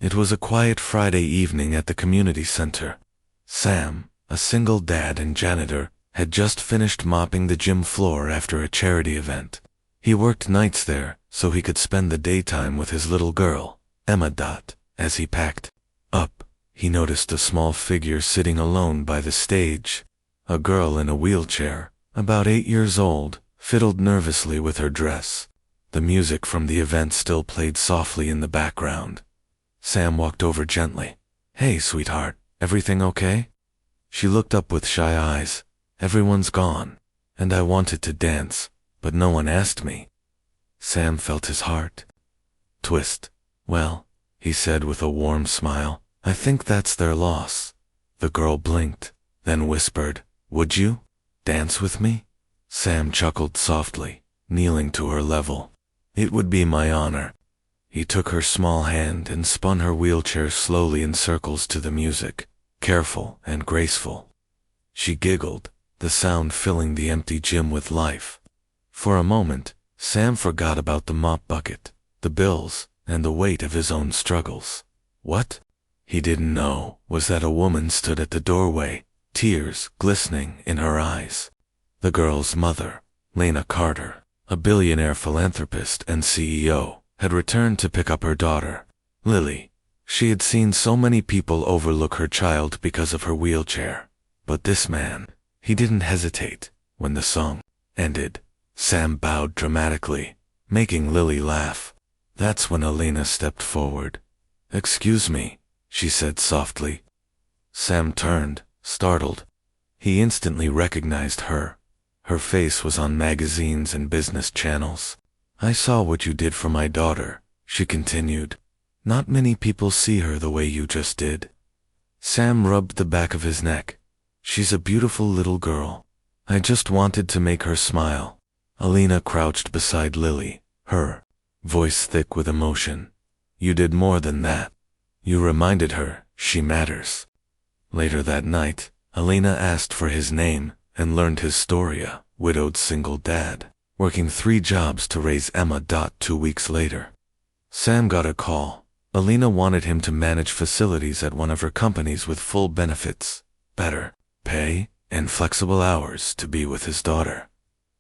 It was a quiet Friday evening at the community center. Sam, a single dad and janitor, had just finished mopping the gym floor after a charity event. He worked nights there so he could spend the daytime with his little girl, Emma. As he packed up, he noticed a small figure sitting alone by the stage. A girl in a wheelchair, about 8 years old, fiddled nervously with her dress. The music from the event still played softly in the background. Sam walked over gently. "Hey, sweetheart, everything okay?" She looked up with shy eyes. "Everyone's gone, and I wanted to dance, but no one asked me." Sam felt his heart twist. "Well," he said with a warm smile, "I think that's their loss." The girl blinked, then whispered, "Would you dance with me?" Sam chuckled softly, kneeling to her level. "It would be my honor." He took her small hand and spun her wheelchair slowly in circles to the music, careful and graceful. She giggled, the sound filling the empty gym with life. For a moment, Sam forgot about the mop bucket, the bills, and the weight of his own struggles. What he didn't know was that a woman stood at the doorway, tears glistening in her eyes. The girl's mother, Lena Carter, a billionaire philanthropist and CEO, had returned to pick up her daughter, Lily. She had seen so many people overlook her child because of her wheelchair. But this man, he didn't hesitate. When the song ended, Sam bowed dramatically, making Lily laugh. That's when Elena stepped forward. "Excuse me," she said softly. Sam turned, startled. He instantly recognized her. Her face was on magazines and business channels. "I saw what you did for my daughter," she continued. "Not many people see her the way you just did." Sam rubbed the back of his neck. "She's a beautiful little girl. I just wanted to make her smile." Elena crouched beside Lily, her voice thick with emotion. "You did more than that. You reminded her she matters." Later that night, Elena asked for his name and learned his story, a widowed single dad, working 3 jobs to raise Emma. 2 weeks later, Sam got a call. Elena wanted him to manage facilities at one of her companies with full benefits, better pay, and flexible hours to be with his daughter.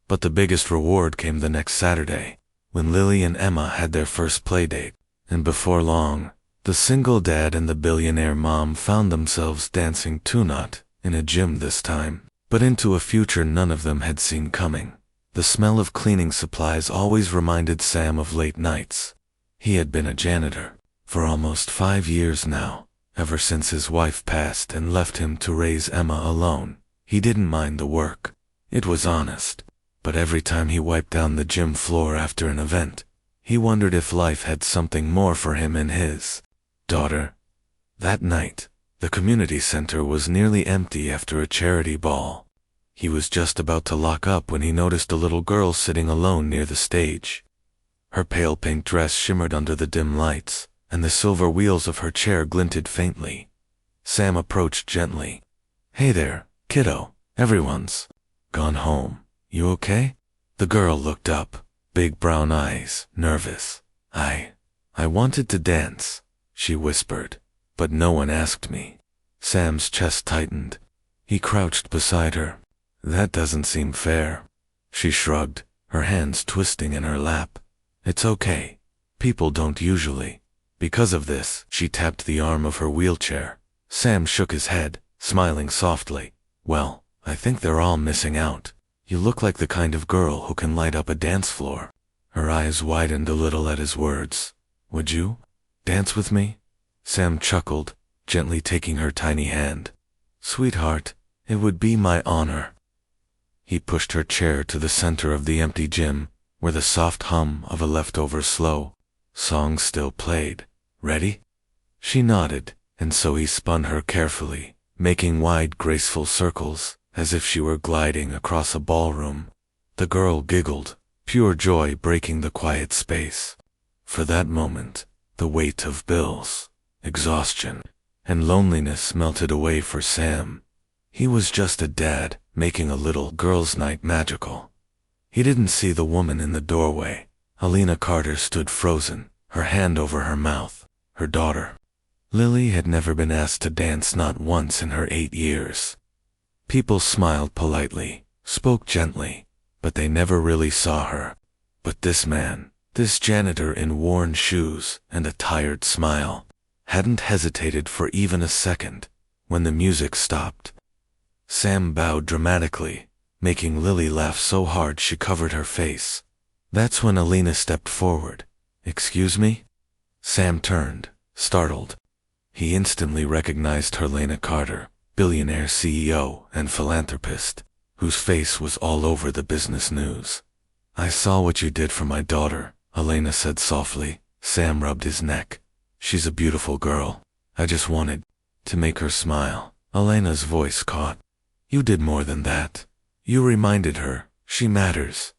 But the biggest reward came the next Saturday, when Lily and Emma had their first playdate, and before long, the single dad and the billionaire mom found themselves dancing not in a gym this time, but into a future none of them had seen coming. The smell of cleaning supplies always reminded Sam of late nights. He had been a janitor for almost 5 years now, ever since his wife passed and left him to raise Emma alone. He didn't mind the work. It was honest. But every time he wiped down the gym floor after an event, he wondered if life had something more for him and his daughter. That night, the community center was nearly empty after a charity ball. He was just about to lock up when he noticed a little girl sitting alone near the stage. Her pale pink dress shimmered under the dim lights, and the silver wheels of her chair glinted faintly. Sam approached gently. "Hey there, kiddo. Everyone's gone home. You okay?" The girl looked up, big brown eyes, nervous. I wanted to dance," she whispered, "but no one asked me." Sam's chest tightened. He crouched beside her. "That doesn't seem fair." She shrugged, her hands twisting in her lap. "It's okay. People don't usually." Because of this, she tapped the arm of her wheelchair. Sam shook his head, smiling softly. "Well, I think they're all missing out. You look like the kind of girl who can light up a dance floor." Her eyes widened a little at his words. "Would you dance with me?" Sam chuckled, gently taking her tiny hand. "Sweetheart, it would be my honor." He pushed her chair to the center of the empty gym, where the soft hum of a leftover slow song still played. "Ready?" She nodded, and so he spun her carefully, making wide, graceful circles, as if she were gliding across a ballroom. The girl giggled, pure joy breaking the quiet space. For that moment, the weight of bills, exhaustion, and loneliness melted away for Sam. He was just a dad, making a little girl's night magical. He didn't see the woman in the doorway. Elena Carter stood frozen, her hand over her mouth, her daughter Lily had never been asked to dance, not once in her 8 years. People smiled politely, spoke gently, but they never really saw her. But this man, this janitor in worn shoes and a tired smile, hadn't hesitated for even a second when the music stopped. Sam bowed dramatically, making Lily laugh so hard she covered her face. That's when Alina stepped forward. "Excuse me?" Sam turned, startled. He instantly recognized Helena Carter, Billionaire CEO and philanthropist, whose face was all over the business news. "I saw what you did for my daughter," Helena said softly. Sam rubbed his neck. "She's a beautiful girl. I just wanted to make her smile." Helena's voice caught. "You did more than that. You reminded her she matters.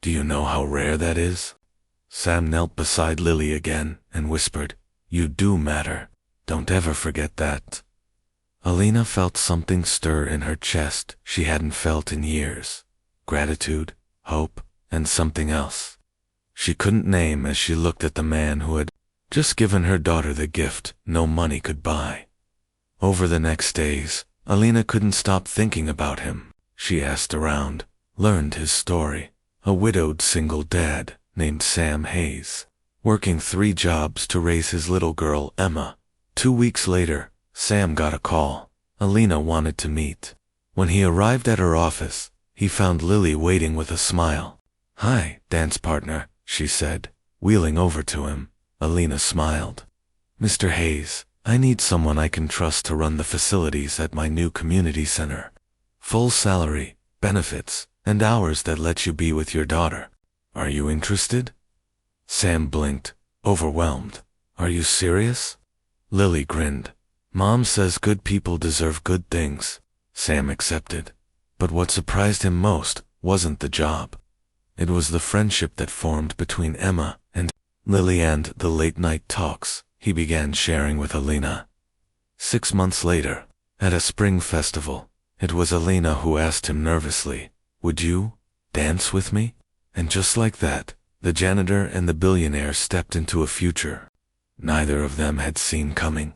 Do you know how rare that is?" Sam knelt beside Lily again and whispered, "You do matter. Don't ever forget that." Alina felt something stir in her chest she hadn't felt in years. Gratitude, hope, and something else she couldn't name as she looked at the man who had just given her daughter the gift no money could buy. Over the next days, Alina couldn't stop thinking about him. She asked around, learned his story. A widowed single dad named Sam Hayes, working 3 jobs to raise his little girl, Emma. 2 weeks later, Sam got a call. Alina wanted to meet. When he arrived at her office, he found Lily waiting with a smile. "Hi, dance partner," she said, wheeling over to him. Alina smiled. "Mr. Hayes, I need someone I can trust to run the facilities at my new community center. Full salary, benefits, and hours that let you be with your daughter. Are you interested?" Sam blinked, overwhelmed. "Are you serious?" Lily grinned. "Mom says good people deserve good things." Sam accepted. But what surprised him most wasn't the job. It was the friendship that formed between Emma and Lily and the late-night talks he began sharing with Alina. 6 months later, at a spring festival, it was Alina who asked him nervously, "Would you dance with me?" And just like that, the janitor and the billionaire stepped into a future neither of them had seen coming.